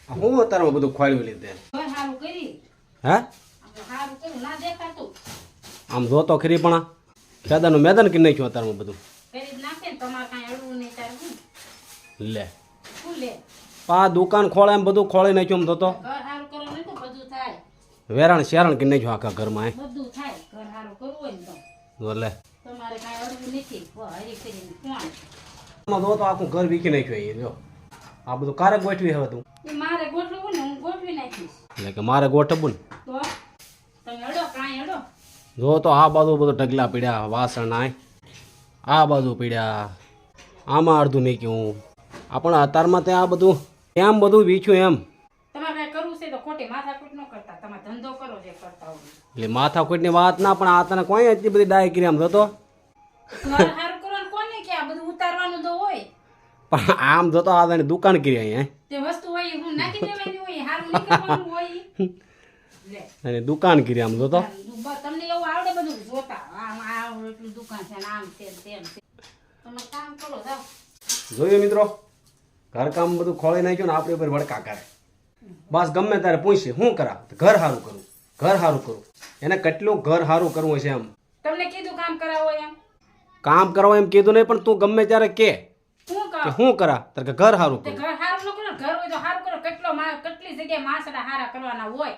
હું અત્યારમાં બધું ખોળ્યું લીધે હારું કરી હે હારું કર્યું ના દેખાતું આમ જોતો ખરી પણ ખેદાનું મેદાન કે નાખ્યું અત્યારમાં બધું કરી જ નાખે ને તમારે કાંઈ અડવું નહીં તારે શું લે શું લે આ દુકાન ખોળે એમ બધું ખોળી નાખ્યું એમ તો ઘર હારું કરવું નહીં તો બધું થાય વેરાણ શેરાણ કે નાખ્યું આખા ઘરમાં બધું થાય ઘર હારું કરવું હોય ને તો લે તમારે કાંઈ અડવું નથી હરી કરીને કોણ આમાં જો તો આખું ઘર વીખી નાખ્યું અહીં જો આ બધું કારે ગોઠવી હવે તું એ મારે ગોઠવવું ને હું ગોઠવી નાખીશ એટલે કે મારે ગોઠવવું ને તો તમે અડો કાંઈ અડો જો તો આ બાજુ બધું ઢગલા પીડ્યા વાસણ આ બાજુ પીડ્યા આમાં અડધું મેક્યું આપણે અત્યારમાં ત્યાં આ બધું એમ બધું વીખ્યું એમ તમારે કાંઈ કરવું છે તો ખોટી માથાકૂટ ન કરતા તમે ધંધો કરો જે કરતા હોય એટલે માથાકૂટની વાત ના પણ આ તને કોઈ એટલી બધી ડાય કરી આમ જોતો ઘર હારું કરવાનું કોને કે આ બધું ઉતારવાનું તો હોય પણ આમ જોતો આ તને દુકાન કરી અહીંયા તે વસ્તુ હોય હું નાખી દેવાની હોય હારું નહીં કરવાનું હોય લે અને દુકાન કરી આમ જોતો તમને એવું આવડે બધું જોતા આમ આ એટલું દુકાન છે ને આમ છે ને તેમ છે તમે કામ કરો જાઓ જોયું મિત્રો ઘરકામ બધું ખોળી નાખ્યું ને આપણે ઉપર વડકા કરે બસ ગમે ત્યારે પૂછે શું કરા ઘર સારું કરું ઘર સારું કરું એને કેટલું ઘર સારું કરવું છે એમ તમને કીધું કામ કરાવો એમ કામ કરવા એમ કીધું નહીં પણ તું ગમે ત્યારે કે શું કે કરો શું કરા તારે કે ઘર સારું તે કરું ઘર હારું ન કરો ઘર હોય તો હારું કરો કેટલી જગ્યાએ માસડા હારા કરવાના હોય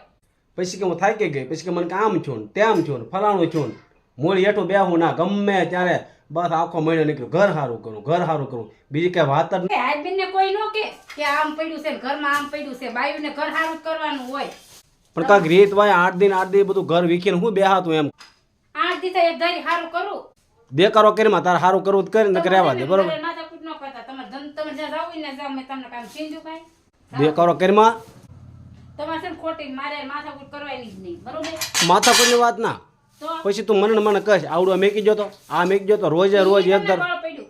પછી કે હું થાકી ગઈ પછી કે મને કે આમ છું ને તેમ છું ને ફલાણું છું ને મૂળ હેઠું બેહું ના ગમે ત્યારે બસ આખો મહિનો નીકળ્યો ઘર સારું કરું ઘર સારું કરું બીજી કઈ વાત જ હાજબેન ને કોઈ નો કે આમ પડ્યું છે ને ઘરમાં આમ પડ્યું છે બાયુને ઘર હારું જ કરવાનું હોય પણ કાંઈક રીત વાય 8 દિન બધું ઘર વીખીને હું બેહાતું એમ 8 દિવસે એક ધારી હારું કરું દેકારો કરીમાં તારે સારું કરવું જ કરીને રહેવા દે બરોબર માથાકૂટ ન કરતા તમે તમે જ્યાં જાવ ને જાવ મેં તમને કામ ચીંધ્યું કાંઈ દેકારો કરીમાં તમારે છે ને ખોટી મારે માથાકૂટ કરવાની જ નહીં બરોબર માથાકૂટની વાત ના તો પછી તું મને ને મને કહેશ આવડું મેકી જો તો આ મેકી જો તો રોજે રોજ એક દર બળ પડ્યું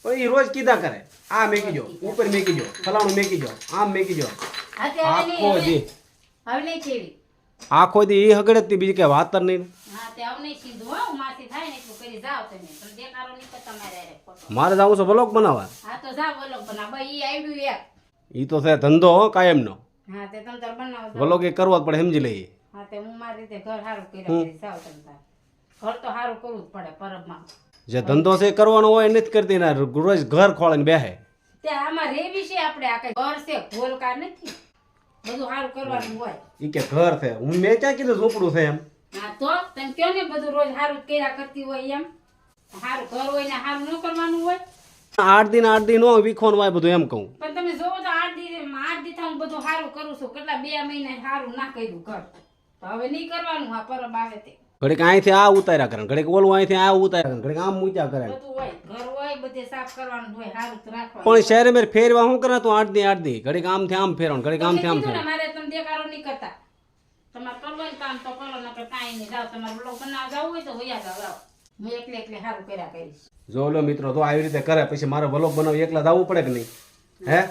પણ એ રોજ કીધા કરે આ મેકી જો ઉપર મેકી જો ફલાણું મેકી જો આમ મેકી જો આખો દી હવે નહીં છેવી આખો દી એ હગડતી બીજી કઈ વાત જ નહીં હા તે હવે નહીં સીધું હો માથી થાય ને એટલું કરી જાઓ તમે પણ દેખાડો નહીં તો તમારે હારે ખોટો મારે જવું છે બ્લોગ બનાવવા હા તો જાઓ વલોગ બનાવ ભાઈ ઈ આવડ્યું એક એ તો છે ધંધો હો કાયમનો હા તે તમે તાર બનાવો જાઓ. વ્લોગ એ કરવો જ પડે સમજી લઈએ હા તે હું મારી રીતે ઘર સારું કર્યા કરી જાઓ તમે તાર ઘર તો સારું કરવું જ પડે પરબમાં જે ધંધો છે એ કરવાનો હોય એ નથી કરતી ને રોજ ઘર ખોળીને બેહે તે આમાં રેવી છે આપણે આ કઈ ઘર છે ઘોલકાર નથી બધું સારું કરવાનું હોય એ કે ઘર છે હું મેં ક્યાં કીધું ઝૂંપડું છે એમ હા તો તમે કયો ને બધું રોજ સારું જ કર્યા કરતી હોય એમ સારું ઘર હોય ને સારું ન કરવાનું હોય 8 દિન નો વીખવાનું હોય બધું એમ કહું પણ તમે જોવો તો 8 દિવસ હું બધું સારું કરું છું કેટલા 2 મહિના સારું ના કર્યું ઘર તો હવે નહીં કરવાનું આ પરબ આવે તે ઘડીક અહીંથી આ ઉતાર્યા કરે ઘડીક ઓલું અહીંથી આ ઉતાર્યા કરે ઘડીક આમ મૂક્યા કરે બધું હોય ઘર હોય બધે સાફ કરવાનું હોય સારું જ રાખવાનું પણ શહેરે મેં ફેરવા શું કરે તું 8 દી ઘડીક આમથી આમ ફેરવાનું ઘડીક આમથી આમ કીધું ને, ફેરવાનું મારે તમે દેખાડો નહીં કરતા તમારે કરવું હોય ને કામ તો કરો નકર કાંઈ નહીં જાઓ તમારે બ્લોગ બનાવવા જવું હોય તો વયા જાઓ જાઓ હું એકલે સારું કર્યા કરીશ જો લો મિત્રો તો આવી રીતે કરે પછી મારે વ્લોગ બનાવી એકલા જવું પડે કે નહીં હે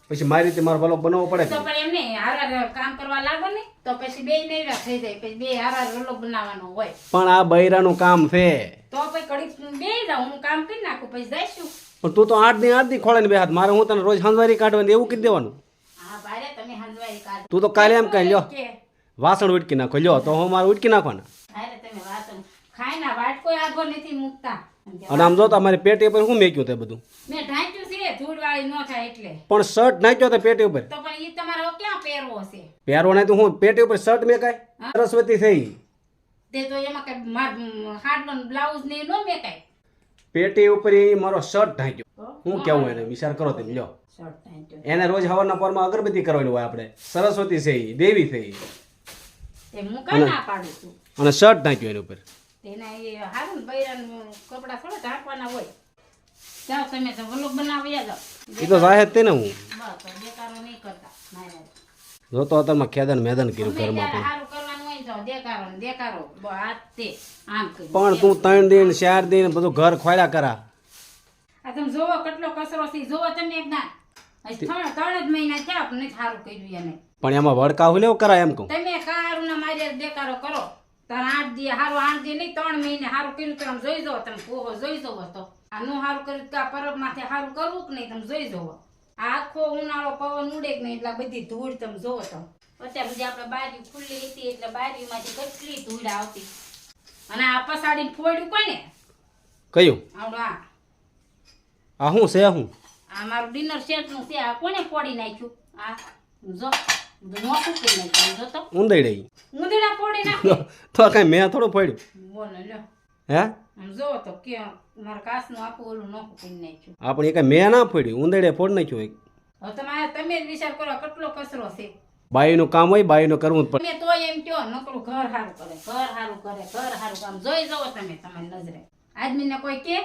પછી મારી રીતે મારે વ્લોગ બનાવવો પડે તો કે પણ એમને હારા કામ કરવા લાગો ને તો પછી બે નૈરા થઈ જાય પછી બે હારા બ્લોગ બનાવવાનો હોય પણ આ બૈરાનું કામ છે તો પછી ઘડીક બે જાઉં હું કામ કરી નાખું પછી જઈશું પણ તું તો 8 દી ખોળે ને બેહાત મારે હું તને રોજ હંજવારી કાઢવાની એવું કીધું દેવાનું હા ભારે તમે હંજવારી કાઢ તું તો કાલે એમ કહી લ્યો કે વાસણ ઉટકી નાખો લ્યો તો હું મારે ઉટકી નાખવાના ભારે તમે વાસણ ખાઈ ના વાટ કોઈ આગો નથી મૂકતા અને આમ જો તો અમારી પેટી ઉપર શું મેક્યું તે બધું મેં ઢાંચ્યું છે ધૂળ વાળી ન થાય એટલે પણ શર્ટ નાખ્યો તો પેટી ઉપર તો પણ ઈ તમારે હવે ક્યાં પહેરવો છે પહેરવો નહીં તો હું પેટી ઉપર શર્ટ મેકાય સરસ્વતી થઈ તે તો એમાં કઈ હાડનો બ્લાઉઝ ને નો મેકાય પેટી ઉપર એ મારો શર્ટ ઢાંક્યો હું કેવું એને વિચાર કરો તમે લ્યો શર્ટ ઢાંચ્યો એને રોજ સવારના પોરમાં અગરબત્તી કરવાની હોય આપણે સરસ્વતી છે ઈ, દેવી થઈ તે હું કાંઈ ના પાડું છું અને શર્ટ ઢાંક્યો એની ઉપર તેના એ હારું ને બૈરાનું કપડા થોડા ઢાંકવાના હોય જાઓ તમે તો વ્લોગ બનાવ્યા જાઓ એ તો જાહેર તે ને હું બસ દેખાડો નહીં કરતા મારે જોતો અત્યારમાં ખેદાન મેદાન કર્યું ઘરમાં પણ સારું કરવાનું હોય ને જાઓ દેખાડો ને દેખાડો આ તે આમ કરી પણ તું 3 દિન 4 દિન બધું ઘર ખોળ્યા કરા આ તમે જોવો કેટલો કચરો છે જોવો તમે એક ના ત્રણ જ મહિના થયા પણ નથી સારું કર્યું એને પણ એમાં વડકા હું લેવું કરાય એમ કહું તમે કારું ના મારે દેખાડો કરો તાર 8 દી હારું 8 દી નહીં 3 મહિને હારું કર્યું તમે જોઈ જાઓ તમે પોહો જોઈ જાઓ તો આ નો હારું કર્યું તો આ પરબ માથે હારું કરવું કે નહીં તમે જોઈ જાઓ આખો ઉનાળો પવન ઉડે કે નહીં એટલે બધી ધૂળ તમે જોવો તો અત્યારે બધી આપણે બારી ખુલ્લી હતી એટલે બારીમાંથી કેટલી ધૂળ આવતી અને આ પસાડીને ફોડ્યું કોને કયું આવડું આ શું છે શું આ મારું ડિનર સેટનું છે આ કોને ફોડી નાખ્યું આ જો નોખું કરી નાખ્યું જો તો ઊંધઈ ઊંધડા ફોડી નાખ્યું તો કઈ મેં થોડું પડ્યું બોલો લ્યો હે આમ જોવો તો કે મારા કાસનું આખું ઓલું નોખું કરી નાખ્યું આપણે કઈ મેં ના પડ્યું ઊંધડે ફોડ નાખ્યું એક હવે તમે જ વિચાર કરો કેટલો કચરો છે બાઈનું કામ હોય બાઈનું કરવું જ પડે તમે તો એમ કહો નકરું ઘર સારું કરે ઘર સારું કરે ઘર સારું કામ જોઈ જવો તમે તમારી નજરે આદમીને કોઈ કે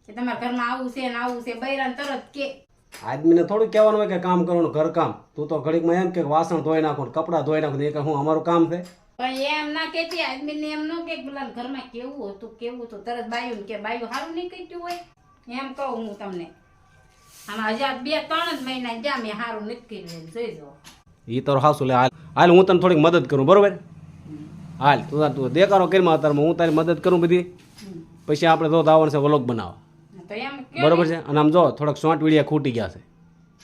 તમારા ઘરમાં આવું છે ને આવું છે બૈરાને તરત કે આદમીને થોડું કહેવાનું હોય કે કામ કરવાનું ઘર કામ તું તો ઘડીકમાં એમ કે વાસણ ધોઈ નાખો ને કપડાં ધોઈ નાખો એ કે હું અમારું કામ છે પણ એમ ના કેતી આદમીને એમ ન કે પેલા ઘરમાં કેવું હતું તરત બાયું કે બાયું સારું નહીં કર્યું હોય એમ કહું હું તમને આમાં હજાર 2-3 જ મહિના જ્યાં મેં સારું નથી કર્યું જોઈ જાઓ એ તો હાસું લે હાલ હું તને થોડીક મદદ કરું બરોબર હાલ તું દેખાડો કરીમાં અત્યારમાં હું તારી મદદ કરું બધી પછી આપણે તો આવવાનું છે વ્લોગ બનાવવા તો એમ બરોબર છે અને આમ જો થોડાક શોર્ટ વિડીયો ખૂટી ગયા છે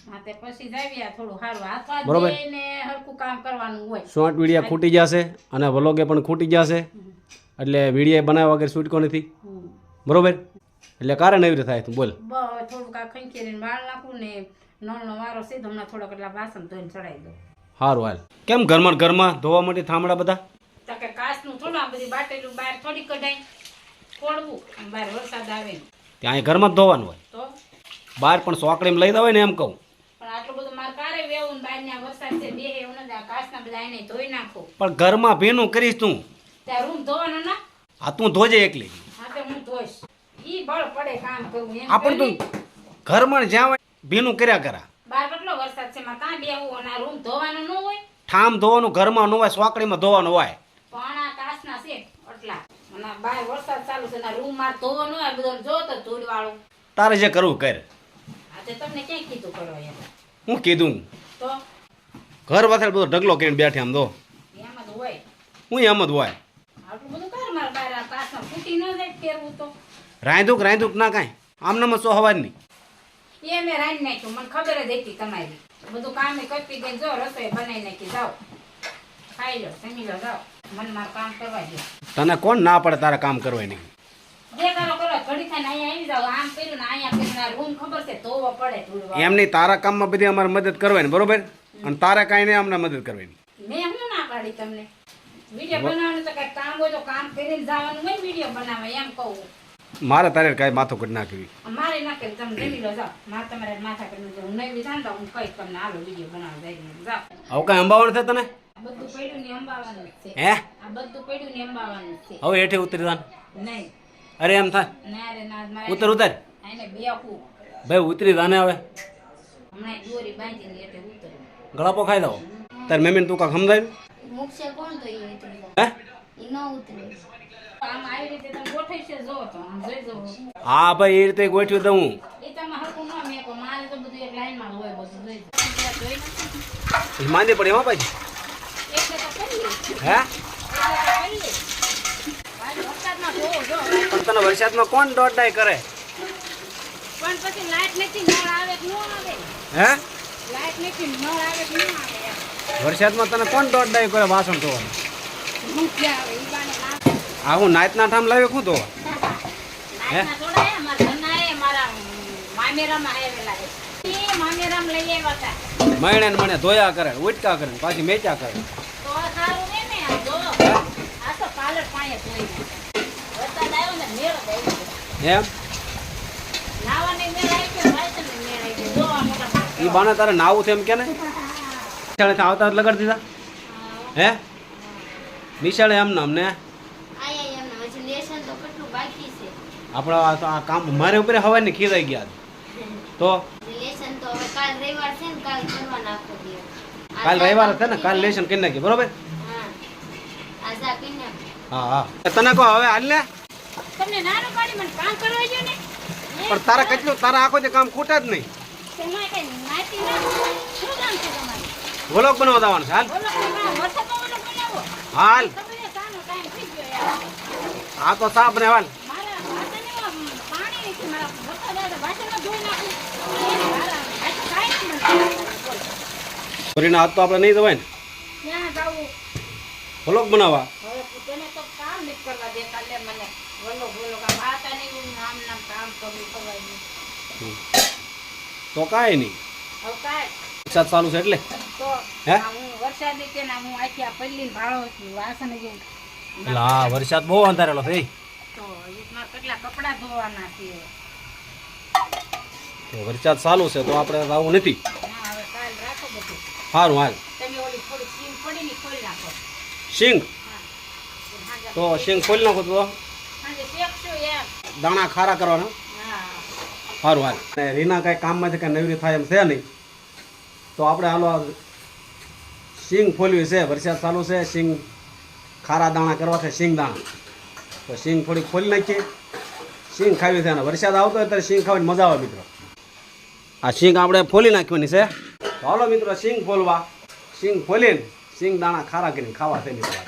હા તે પછી જાવ્યા થોડું સારું હાથ બરોબર. ને હરખું કામ કરવાનું હોય શોર્ટ વિડીયો ખૂટી જશે અને વ્લોગે પણ ખૂટી જશે એટલે વિડીયો બનાવ્યા વગર છૂટકો નથી બરોબર એટલે કારણ એવી રીતે થાય તું બોલ થોડુંક આ ખંખેરીને વાળ નાખું ને નળનો વારો સીધો હમણાં થોડોક એટલા વાસણ ધોઈને ચડાવી દો સારું હાલ કેમ ઘરમાં ધોવા માટે થાંભળા બધા તો કે કાચનું થોડું આ બધી બાટેલું બહાર થોડી કઢાઈ ફોડવું અને બહાર વરસાદ આવે ને. ત્યાં અહીં ઘરમાં જ ધોવાનું હોય તો બહાર પણ સોકડીમાં લઈ દેવાય ને એમ કહું પણ આટલું બધું મારે કારે વેવું ને બહાર ત્યાં વરસાદ છે બે એવું નથી આ કાચના બધા એને ધોઈ નાખો પણ ઘરમાં ભીનું કરીશ તું ત્યાં રૂમ ધોવાનો ના આ તું ધોજે એકલી હા તો હું ધોઈશ ઈ બળ પડે કામ કરવું એમ આપણ તું ઘરમાં જ્યાં હોય ભીનું કર્યા કરા બહાર કેટલો વરસાદ છે મારે કાં બેહવું અને આ રૂમ ધોવાનો ન હોય ઠામ ધોવાનું ઘરમાં ન હોય સોકડીમાં ધોવાનું હોય પણ આ કાચના છે એટલા અને આ બહાર વરસાદ ચાલુ છે ને આ રૂમ માં ધોવાનું હોય બધું જો તો ધૂળ વાળું તારે જે કરવું કર આજે તમને ક્યાં કીધું કરો એમ હું કીધું તો ઘર વથે બધો ઢગલો કરીને બેઠે આમ દો એમ જ હોય હું એમ જ હોય આટલું બધું કર મારે બહાર આ કાચમાં ફૂટી ન જાય ફેરવું તો રાંધુક ના કાંઈ આમનામાં સો હવાર નહીં એ મેં રાંધી નાખ્યું મને ખબર જ હતી તમારી બધું કામે કરતી ગઈ જો રસોઈ બનાવી નાખી જાઓ ખાઈ લો જમી લો જાઓ મને મારું કામ કરવા દો તને કોણ ના પડે તારા કામ કરવાય નહીં જે કરો કરો ઘડી ખાઈને અહીંયા આવી જાઓ આમ કર્યું ને અહીંયા કર્યું ને આ રૂમ ખબર છે ધોવો પડે ધૂળ એમ નહીં તારા કામમાં બધી અમારે મદદ કરવાની બરોબર અને તારે કાંઈ નહીં અમને મદદ કરવાની મેં હું ના પાડી તમને વિડીયો બનાવવાનું તો કઈ કામ હોય તો કામ કરીને જવાનું હોય વિડીયો બનાવવા એમ કહું મારે તારે કાંઈ માથો કટ ના કરવી મારે ના કરી તમે જમી લો જાઓ મારે તમારે માથા કરી હું નહીં વિધાન તો હું કહીશ તમને હાલો વિડીયો બનાવવા જઈને જાઓ હવે કાંઈ અંબાવાનું છે તને બધું પડ્યું ને અંબાવાનું જ છે હે આ બધું પડ્યું ને અંબાવાનું જ છે હવે હેઠે ઉતરી જાન નહીં અરે એમ થાય ના રે ના મારે ઉતર આને બેહું ભાઈ ઉતરી જાને હવે હમણાં દોરી બાંધીને એટલે ઉતરું ગળાપો ખાઈ દો તાર મમ્મીને તું કાંક સમજાવ્યું મુક્ષે કોણ તો એ ઉતરી હે એ ન ઉતરે આમ આવી રીતે તમે ગોઠવી છે જો તો આમ જોઈ જવો હા ભાઈ એ રીતે ગોઠવી દઉં હું એ તમે હરકું ન મેકો મારે તો બધું એક લાઈનમાં હોય બધું જોઈ જવું. જોઈ નાખો. માંદી પડે એમાં પાછી એટલે તો કરીએ હે વરસાદમાં જોવો જો પણ તને વરસાદમાં કોણ દોડાઈ કરે પણ પછી લાઈટ નથી નળ આવે કે ન આવે હે લાઈટ નથી નળ આવે કે ન આવે એમ. વરસાદમાં તને કોણ દોડાઈ કરે વાસણ ધોવાનું હું ક્યાં આવે ઈ બાને ના આ હું નાતના ઠામ લાવ્યો શું ધોવા લાઈટના થોડા હે મારા ઘરના હે મારા મામેરામાં આવેલા હે એ મામેરામ લઈ આવ્યા હતા મહિને ને મને ધોયા કરે ઉટકા કરે પાછી મેચ્યા કરે તો આ સારું રે ને આ જો આ તો પાલર પાણી ધોઈ નાખ્યા. વરસાદ આવ્યો ને મેળ જ આવી ગયો. એમ નાવાની મેળ આવી ગયો વાસણની મેળ આવી ગયો. જો આ મોટા એ બાને તારે નાવું છે એમ કે ને નિશાળે આવતા જ લગાડી દીધા હે નિશાળે એમ ને અમને આયા એમને હજી લેસન તો કેટલું બાકી છે આપણા આ કામ મારે ઉપર હવાને ખીરાઈ ગયા તો લેસન તો હવે કાલ રવિવાર છે ને કાલ કરવા નાખો દે કાલ રવિવાર છે ને કાલ લેશન કરી નાખી બરોબર હા આજા કીને હા હા તને કહો હવે હાલ ને તમને નાનું પાડી મને કામ કરવા જો ને પણ તારા કેટલું તારા આખો જે કામ ખૂટા જ નહીં તમારે કઈ નાતી ના શું કામ છે તમારે વ્લોગ બનાવવા જવાનું છે હાલ બોલો વરસાદમાં બોલો બનાવો હાલ તમે સાનો ટાઈમ થઈ ગયો યાર આ તો સાપ ને હાલ મારા વાસણમાં પાણી નથી મારા વરસાદ આવે તો વાસણમાં ધોઈ નાખું મારા ફરીને આજ તો આપણે નહીં જવાય ને ક્યાં જાવું વ્લોગ બનાવવા. હવે તું તને તો કામ નથી કરવા દેતા લે મને બોલો બોલો કામ આતા નહીં હું આમ નામ કામ કરું ખવાય નહીં તો કાંઈ નહીં, હવે કાંઈ વરસાદ ચાલુ છે એટલે તો હે? આ હું વરસાદી તે ના હું આખી આ પલ્લી ભાળો છું વાસણ જેવું એટલે હા વરસાદ બહુ અંધારેલો થઈ. તો એમાં કેટલા કપડાં ધોવાના છે તો વરસાદ ચાલુ છે તો આપણે આવું નથી. હા હવે કાલ રાખો બધું સારું હાલ. તમે ઓલી થોડી સીમ પડી ને ખોલી નાખો શીંગ હા હાજર તો શીંગ ખોલી નાખો તો હાજે શેકશું યાર દાણા ખારા કરવાના. હા સારું હાલ. અને રીના કાંઈ કામમાંથી કાંઈ નવરી થાય એમ છે નહીં તો આપણે હાલો શીંગ ફોલવી છે. વરસાદ ચાલુ છે, શીંગ ખારા દાણા કરવા છે, શીંગ દાણા. તો શીંગ થોડી ખોલી નાખીએ. શીંગ ખાવી છે અને વરસાદ આવતો હોય ત્યારે શીંગ ખાવાની મજા આવે મિત્રો. આ શીંગ આપણે ફોલી નાખવાની છે. તો હાલો મિત્રો શીંગ ફોલવા. શીંગ ફોલીને શીંગ દાણા ખારા કરીને ખાવા છે મિત્રો.